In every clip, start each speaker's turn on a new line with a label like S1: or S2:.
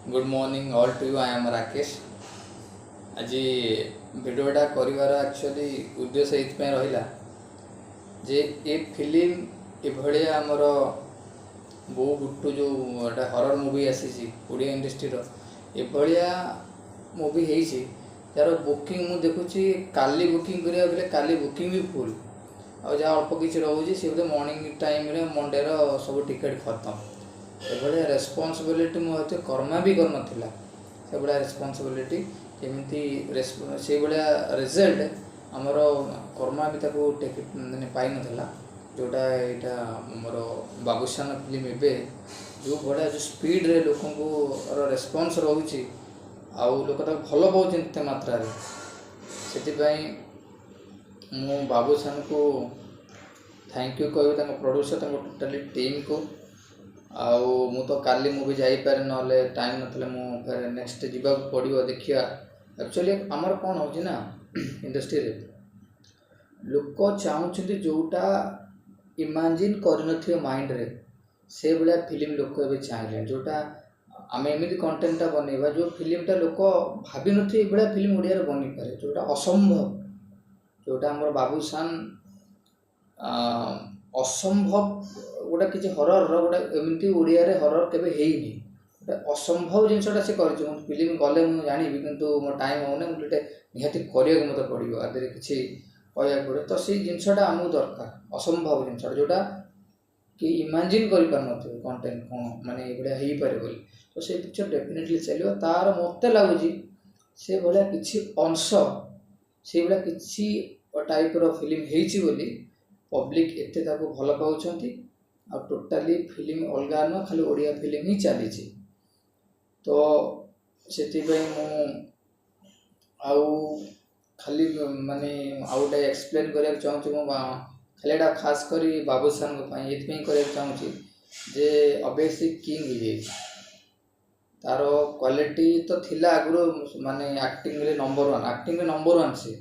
S1: Good morning all to you. I am Rakesh. आज भिडियोटा कर एक्चुअली उद्देश्य ये रहा जे ए फिल्म एभलिया आमर बो गुट्टू जो हरर मूवी आसी ओडिया इंडस्ट्री एभलिया मूवी होती यार बुकिंग मुझे देखुची काली बुकिंग करा काली बुकिंग भी फुल आ जहाँ अल्प किसी रोचे सी बोले मॉर्निंग टाइम मंडे सब टिकेट खत्म। एभलिया रेस्पॉन्सिबिलिटी मुझे कर्मा भी कर नाला से भाया रेस्पॉन्सिबिलिटी एमती से भाया रिजल्ट आमर कर्मा भी टेक मैंने पाई नाला जोटा यहाँ मोर बाबूशान फिल्म एवं जो भाया जो स्पीड रे लोक रेस्पॉन्स रोचे आउ लोक भल पाते मात्रा से मु बाबूशान को थैंक यू कह प्रोड्यूसर टोटाली टीम को आउ मु तो काली मुझे जापारे ना टाइम ना मुझे नेक्स्ट जावा पड़ो देखिया। एक्चुअली आमर कौन हो ना इंडस्ट्री रे लोक चाहते जोटा इमेजिन कर माइंड रे से भाया फिल्म लोक ए चाहिए जोटा आम एमती कंटेंटा बनवा जो फिल्मटा लोक भावी नी भाया फिल्म ओडिया बनी पारे जोटा असंभव जोटा आम बाबूशान असंभव गोटा किसी हरर गोटे एमती ओडिया हरर केवे गोटे असंभव जिनसा से कर फिल्म गले मुझे जानी कि मो टाइम होने गोटे निहाती करने मत पड़ो आदि किसी कहया पड़े तो से जिनसा आमको दरकार असंभव जिनसा जोटा कि इमेजिन कर कंटेंट कौन माने ये पारे बोली तो से पिक्चर डेफिनेटली चलो तार मत लगुच से भाया किसी अंश से भाया किसी टाइप फिल्म होली पब्लिक एते भल पाँच आ टोटाली फिल्म अलग न खाली ओडिया फिल्म ही चली तो से आउ खाली माने आउ गोटे एक्सप्लेन करने चाहूँ खाली खास कर बाबूशान ये चाहूँगी जे ऑब्वियसली किंग ही तार क्वालिटी तो थिला आगु माने एक्टिंग रे नंबर वन से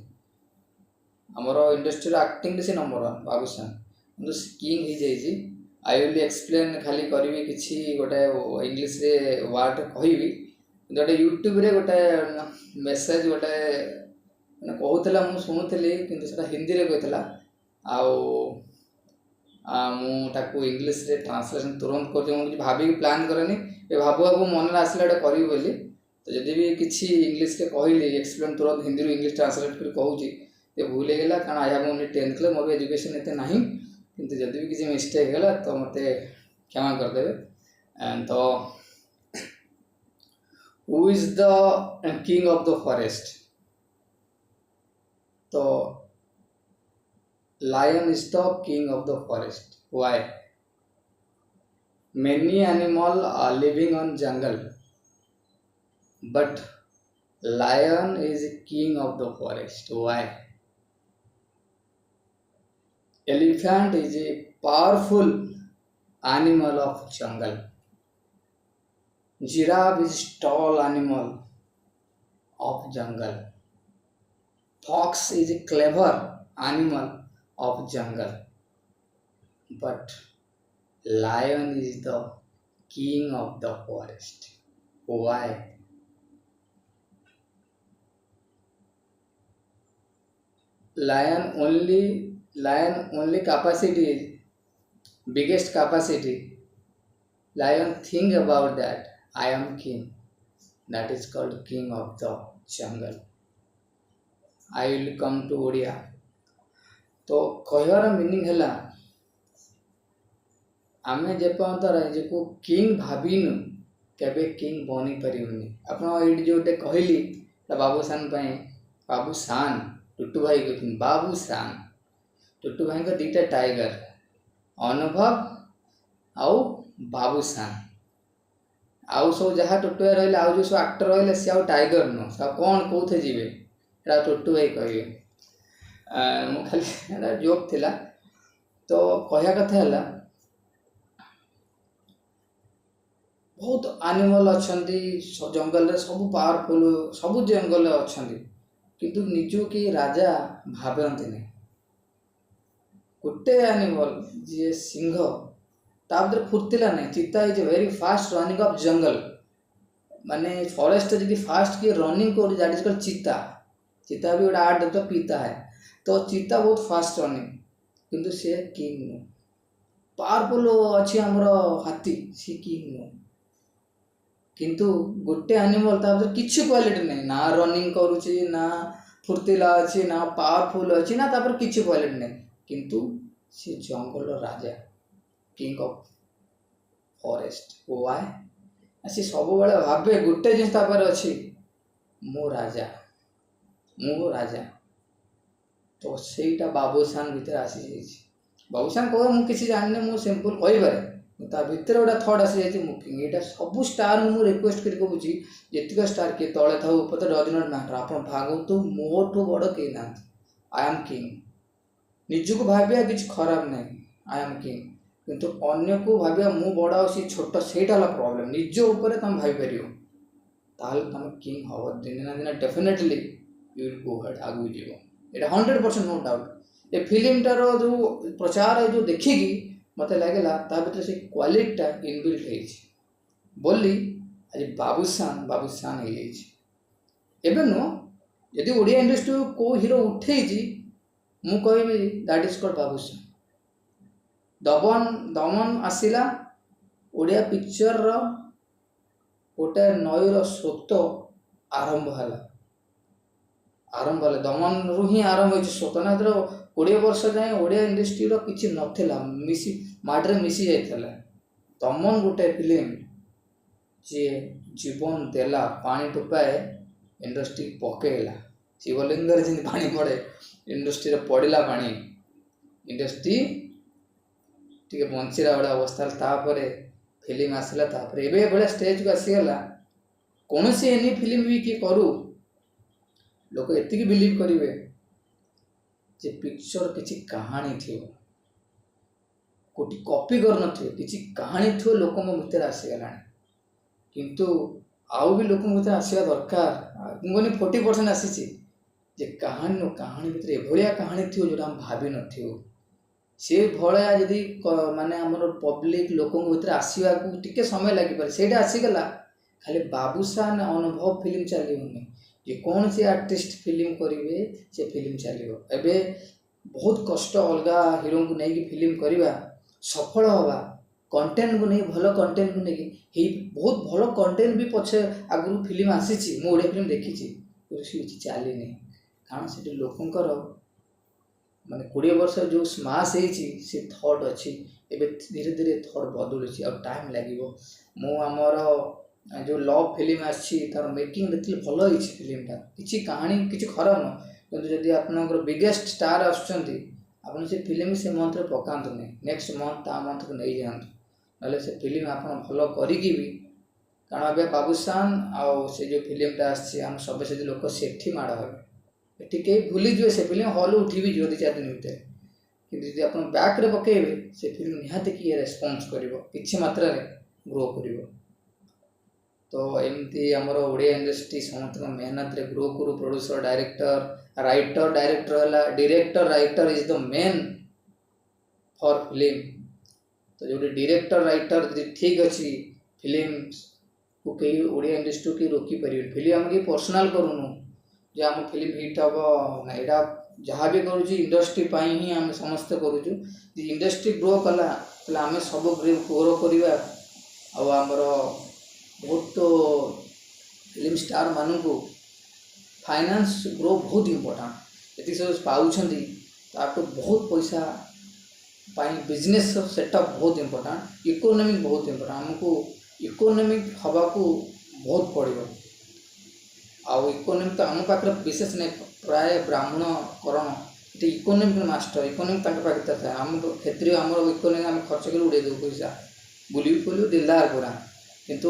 S1: आमर इंडस्ट्री एक्टिंग से नंबर वन बाबूशान किंग ही जाइए। आई विल एक्सप्लेन खाली करी किसी गोटे इंग्लीश रे वर्ड कहि गोटे यूट्यूब रे गोटे मेसेज गोटे कहूला मुझे शुणुली कि हिंदी रे कहला आताको इंग्लीश रे ट्रांसलेशन तुरंत कर भाभी प्लान करेनि भाबू भाबू मन में आसला गोटे करी बोली तो जदि भी किसी इंग्लीश रे कहली एक्सप्लेन तुरंत हिंदी रू इंग्लीश ट्रांसलेट कर कहूँ भूल होगा कारण I have only 10th class more education एते ना किंतु जदि भी किसी मिस्टेक है तो मत क्षमा करदे। एंड तो who is the king of the forest तो lion is the king of the forest. Why? Many animal are living on jungle but lion is king of the forest. Why? Elephant is a powerful animal of jungle. Giraffe is tall animal of jungle. Fox is a clever animal of jungle. But lion is the king of the forest. Why? Lion only capacity is biggest capacity. Lion think about that I am king. That is called king of the jungle. I will come to Odia. तो कहर meaning है आम जे को king भाविनु केबे king बनी पारिबनी। आप जोटे कहली बाबूशान बाबूशान टुटू भाई कहते बाबूशान टुटू भाई को दीटा टाइगर अनुभव आउ बाबूशान आउ सब जहाँ टुटू भाई रहा आउ जो सब एक्टर रहा सी आउ टाइगर नुह सब कौन कौथे जी टुटू भाई कहे मु खाली जोक थिला तो कहया कथा है बहुत एनिमल अच्छा जंगल सब पावरफुल सब जंगल अच्छा किंतु निजु कि राजा भावती नहीं गोटे एनिमल जी सिंह तापर फुर्तिला नहीं cheetah is very fast running of jungle माने फॉरेस्ट जदि फास्ट किए रनिंग कर दैट इज कॉल्ड चीता। चीता भी गोटे आर्ट तो पीता है, तो चीता बहुत फास्ट रनिंग किंतु से किंग नु। पावरफुल अच्छी आमर हाथी सी किंग नु, किंतु गोटे एनिमल तापर किछि क्वालिटी नहीं, ना रनिंग करूची ना फुर्तीला अच्छी ना पावरफुल अच्छी ना तापर किछि क्वालिटी नहीं, किंतु सी जंगल राजा किंग ऑफ फॉरेस्ट। वाई सी सब बेले भावे गोटे जिन अच्छी मो राजा मो राजा। तो ସେଇଟା ବାବୁସାନ ଭିତରେ ଆସିଯାଇଛି। ବାବୁସାନ କହ ମୁଁ କିଛି ଜାଣିନି, ମୁଁ ସିମ୍ପଲ କହିପାରେ, ତା ଭିତରେ ଗୋଟେ ଥଟ୍ ଆସିଯାଇଛି ମୁଁ କିଙ୍ଗ। ଏଇଟା ସବୁ ଷ୍ଟାରଙ୍କୁ ମୁଁ ରିକ୍ୱେଷ୍ଟ କରି କହୁଛି, ଯେତିକ ଷ୍ଟାର କିଏ ତଳେ ଥାଉ ଉପରେ ଡଜ ନଟ୍ ମ୍ୟାଟର, ଆପଣ ଭାବନ୍ତୁ ମୋଠୁ ବଡ଼ କେହି ନାହାନ୍ତି। I am king. ନିଜକୁ ଭାବିବା କିଛି ଖରାପ ନାହିଁ, ଆଇ ଆମ୍ କିଙ୍ଗ। କିନ୍ତୁ ଅନ୍ୟକୁ ଭାବିବା ମୁଁ ବଡ଼ ଆଉ ସେ ଛୋଟ, ସେଇଟା ହେଲା ପ୍ରୋବ୍ଲେମ୍। ନିଜ ଉପରେ ତମେ ଭାବିପାରିବ ତାହେଲେ ତମେ କିଙ୍ଗ ହବ ଦିନେ ନା ଦିନେ ଡେଫିନେଟଲି ୟୁ ୱିଲ୍ ଗो ହେଡ୍, ଆଗକୁ ଯିବ। এটা 100% नो डाउट। ए फिल्मटार जो प्रचार जो देखिकी मत लगे ता भर से क्वालिटीटा इनबिल्ट बोली आज बाबूसान बाबूसान एवं नुह यदि ओडिया इंडस्ट्री को हीरो उठे मु कहि that is called बाबूसान। Daman Daman आसिला Odia picture रो गोटे नईर स्रोत आरंभ है दमन रु ही आरंभ हो स्वतः 20 वर्ष जाए ओडिया इंडस्ट्री किसी नथिला, मिसी माटे मिसी जाइଥିଲା। दमन गोटे फिल्म जी जीवन देला, पानी टोपाए इंडस्ट्री पकेला, शिवलिंग जी पानी पड़े इंडस्ट्री पड़ा पानी, इंडस्ट्री टी बंचीला भाई अवस्था। फिल्म आसला एवं स्टेज को आसीगला कौन सी एनी फिल्म भी किए करू लोक एति बिलीव करेंगे जे पिक्चर किसी कहानी थी, कोटी कॉपी कर किसी कहानी थी लोक भीतर आसीगला। किंतु आउ भी लोक भीतर आसवा दरकार। मुझे 40% आसी जे कहानी नो कहानी भीतर एभलिया कहानी थी जो हम भाभी नथियो, से भलिया जदि माने हमर पब्लिक लोक भीतर आसवा को टिके समय लगी पारे, सेटा आसीगला खाली बाबूसान अनुभव फिल्म चलियोनी। जे कौन से आर्टिस्ट फिल्म करेंगे से फिल्म चलो। एवं बहुत कष्ट अलग हीरो को नहीं फिल्म करवा सफल हवा, कंटेंट को नहीं भल कंटेंट को नहीं बहुत भल कंटेंट भी पछे आगु फिल्म आसी ओडिया फिल्म देखी किसी चली नहीं, कारण से लोकंर माने 20 वर्ष जो स्मास से थॉट अच्छी एवं धीरे धीरे थॉट बदलुची और टाइम लगे। मु आमर जो लव फिल्म आर मेकिंग देखिए भल हो फिल्मटा, किसी कहानी किसी खराब न, किंतु जदि आप बिगेस्ट स्टार आसुँच से फिल्म से मंथ में पकातु नहीं, नेक्स्ट मंथ ता मंथ को नहीं जातु ना से फिल्म आप भल करी भी। कारण अब बाबूसान आउ से जो फिल्मटा आम सब से लोक सेठी माड़ हे कई भूली जी से फिल्म हल उठी भी 2-4 दिन भितर, कि आप बैक्रे पकेबे से फिल्म निहाती किए रेस्पॉन्स कर किसी मात्रा ग्रो कर। तो एमती आमर ओडिया इंडस्ट्री समस्त मेहनत रे ग्रो करू। Producer director writer director writer is the main for film. तो जो डायरेक्टर राइटर ठीक अच्छी फिल्म को कई ओडिया इंडस्ट्री की रोकी पारे। फिल्म आम कहीं पर्सनाल करूनु जे आम फिल्म हिट हम ना, यहाँ जहाँ भी करुँ इंडस्ट्री ही आम समस्ते करुचु। इंडस्ट्री ग्रो कला आम सब ग्रो करवा। आमर बहुत तो फिल्म स्टार मानू फाइनेंस ग्रो बहुत इम्पोर्टाट। ये सब पाँच तो बहुत पैसा बिजनेस सेटअप बहुत इम्पोर्टाट, इकोनॉमिक बहुत इम्पोर्टाट। आमको इकोनॉमिक हवा को बहुत पड़ो। आउ इकोनॉमिक तो आम पाखे विशेष नहीं, प्राय ब्राह्मण करण ये इकोनॉमिक मास्टर इकोनॉमिक पाखे था। आम क्षेत्रीय आम इकोनॉमिक आम खर्च कर उड़े दे पैसा बुली बुली दिलदार पूरा, किंतु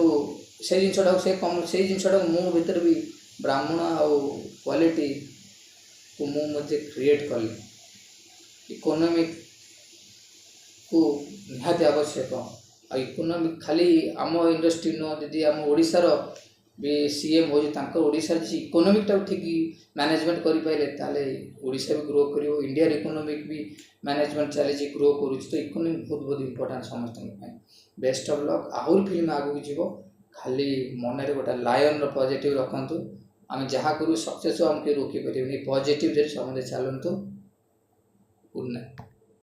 S1: से जिनटा से कम से जिनटा मो भीतर भी ब्राह्मण आउ क्वालिटी को मुझे क्रिएट कली। इकोनॉमिक को निहाती आवश्यक। इकोनॉमिक खाली आम इंडस्ट्री नुह, जदि आम ओडिशार भी सीएम हो ओडिशा इकोनॉमिक ठीक मैनेजमेंट करें ओडिशा भी ग्रो कर। इंडिया इकोनॉमिक भी मैनेजमेंट चली ग्रो करुच्च। तो इकोनॉमिक बहुत बहुत इम्पोर्टेंट समस्त। बेस्ट ऑफ लक, आहरी फिल्म आगू जीव। ଖାଲି ମନରେ ଗୋଟେ ଲାୟନର ପଜିଟିଭ ରଖନ୍ତୁ। ଆମେ ଯାହା କରୁ ସକ୍ସେସ୍ ଆମେ କେହି ରୋକିପାରିବୁନି। ପଜିଟିଭରେ ସମସ୍ତେ ଚାଲନ୍ତୁ। Good night.